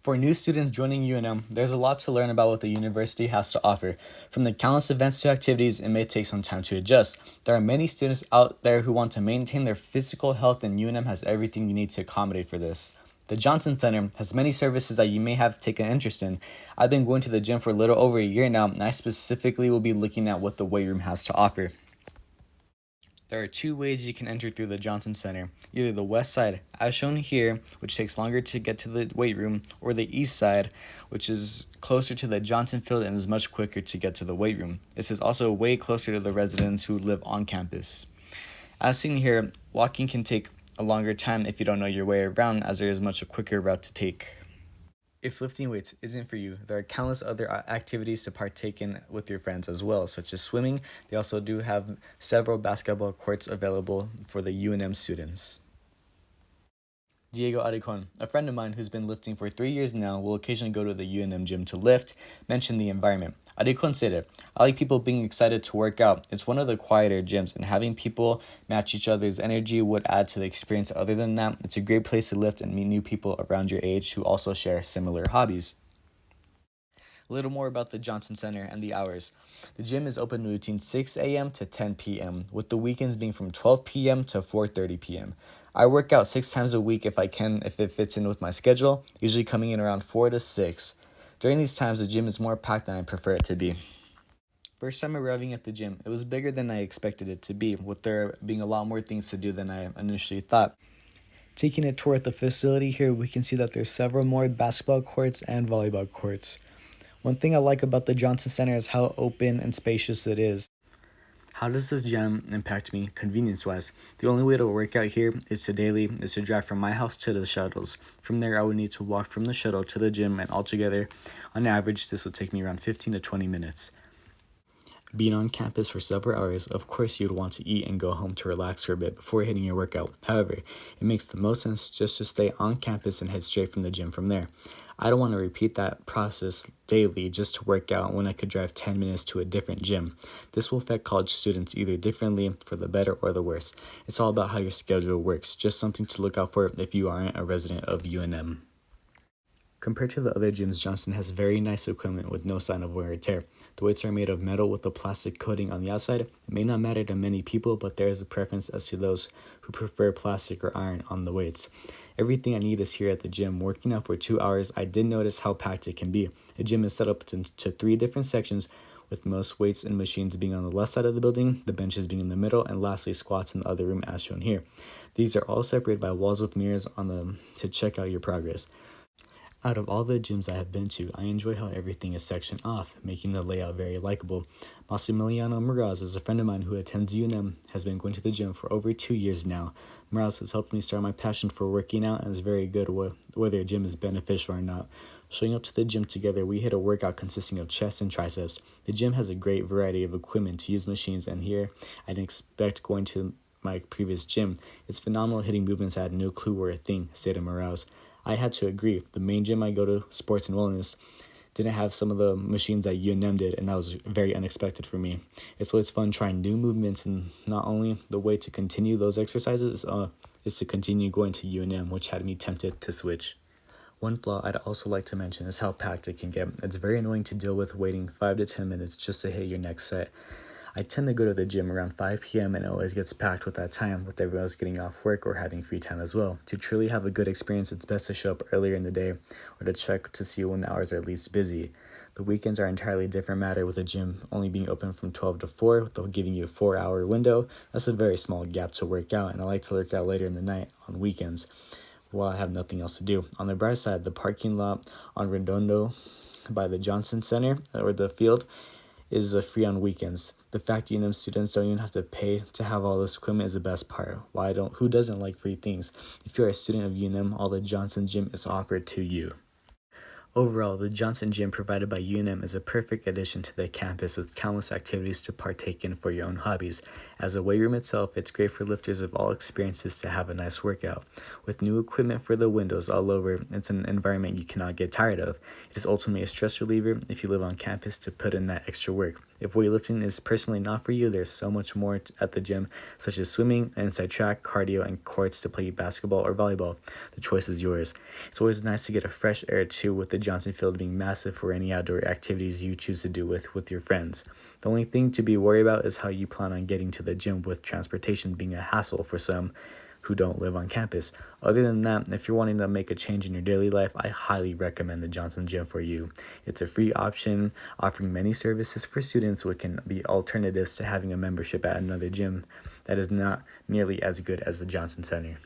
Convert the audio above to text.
For new students joining UNM, there's a lot to learn about what the university has to offer. From the countless events to activities, it may take some time to adjust. There are many students out there who want to maintain their physical health, and UNM has everything you need to accommodate for this. The Johnson Center has many services that you may have taken interest in. I've been going to the gym for a little over a year now, and I specifically will be looking at what the weight room has to offer. There are two ways you can enter through the Johnson Center, either the west side, as shown here, which takes longer to get to the weight room, or the east side, which is closer to the Johnson Field and is much quicker to get to the weight room. This is also way closer to the residents who live on campus. As seen here, walking can take a longer time if you don't know your way around, as there is much a quicker route to take. If lifting weights isn't for you, there are countless other activities to partake in with your friends as well, such as swimming. They also do have several basketball courts available for the UNM students. Diego Aricon, a friend of mine who's been lifting for 3 years now, will occasionally go to the UNM gym to lift, mention the environment. Aricon stated, "I like people being excited to work out. It's one of the quieter gyms, and having people match each other's energy would add to the experience. Other than that, it's a great place to lift and meet new people around your age who also share similar hobbies." A little more about the Johnson Center and the hours. The gym is open between 6 a.m. to 10 p.m., with the weekends being from 12 p.m. to 4:30 p.m. I work out 6 times a week if I can, if it fits in with my schedule, usually coming in around 4 to 6. During these times, the gym is more packed than I prefer it to be. First time arriving at the gym, it was bigger than I expected it to be, with there being a lot more things to do than I initially thought. Taking a tour at the facility here, we can see that there's several more basketball courts and volleyball courts. One thing I like about the Johnson Center is how open and spacious it is. How does this gym impact me convenience-wise? The only way to work out here is to drive from my house to the shuttles. From there, I would need to walk from the shuttle to the gym, and altogether, on average, this would take me around 15 to 20 minutes. Being on campus for several hours, of course you'd want to eat and go home to relax for a bit before hitting your workout. However, it makes the most sense just to stay on campus and head straight from the gym from there. I don't want to repeat that process daily just to work out when I could drive 10 minutes to a different gym. This will affect college students either differently for the better or the worse. It's all about how your schedule works, just something to look out for if you aren't a resident of UNM. Compared to the other gyms, Johnson has very nice equipment with no sign of wear or tear. The weights are made of metal with a plastic coating on the outside. It may not matter to many people, but there is a preference as to those who prefer plastic or iron on the weights. Everything I need is here at the gym. Working out for 2 hours, I did notice how packed it can be. The gym is set up to 3 different sections, with most weights and machines being on the left side of the building, the benches being in the middle, and lastly squats in the other room as shown here. These are all separated by walls with mirrors on them to check out your progress. Out of all the gyms I have been to, I enjoy how everything is sectioned off, making the layout very likable. Massimiliano Moraz is a friend of mine who attends UNM, has been going to the gym for over 2 years now. Moraz has helped me start my passion for working out and is very good whether a gym is beneficial or not. Showing up to the gym together, we hit a workout consisting of chest and triceps. The gym has a great variety of equipment to use machines, and here I didn't expect going to my previous gym. It's phenomenal hitting movements I had no clue were a thing, stated Moraz. I had to agree. The main gym I go to, Sports and Wellness, didn't have some of the machines that UNM did, and that was very unexpected for me. It's always fun trying new movements, and not only the way to continue those exercises is to continue going to UNM, which had me tempted to switch. One flaw I'd also like to mention is how packed it can get. It's very annoying to deal with waiting 5 to 10 minutes just to hit your next set. I tend to go to the gym around 5 p.m. and it always gets packed with that time, with everyone else getting off work or having free time as well. To truly have a good experience, it's best to show up earlier in the day or to check to see when the hours are least busy. The weekends are entirely different matter, with the gym only being open from 12 to 4, though giving you a 4-hour window. That's a very small gap to work out, and I like to work out later in the night on weekends while I have nothing else to do. On the bright side, the parking lot on Redondo by the Johnson Center, or the field, is free on weekends. The fact UNM students don't even have to pay to have all this equipment is the best part. Who doesn't like free things? If you're a student of UNM, all the Johnson Gym is offered to you. Overall, the Johnson Gym provided by UNM is a perfect addition to the campus with countless activities to partake in for your own hobbies. As a weight room itself, it's great for lifters of all experiences to have a nice workout. With new equipment for the windows all over, it's an environment you cannot get tired of. It is ultimately a stress reliever if you live on campus to put in that extra work. If weightlifting is personally not for you, there's so much more at the gym, such as swimming, inside track, cardio, and courts to play basketball or volleyball. The choice is yours. It's always nice to get a fresh air too, with the Johnson Field being massive for any outdoor activities you choose to do with your friends. The only thing to be worried about is how you plan on getting to the gym, with transportation being a hassle for some who don't live on campus. Other than that, if you're wanting to make a change in your daily life, I highly recommend the Johnson Gym for you. It's a free option, offering many services for students, which can be alternatives to having a membership at another gym that is not nearly as good as the Johnson Center.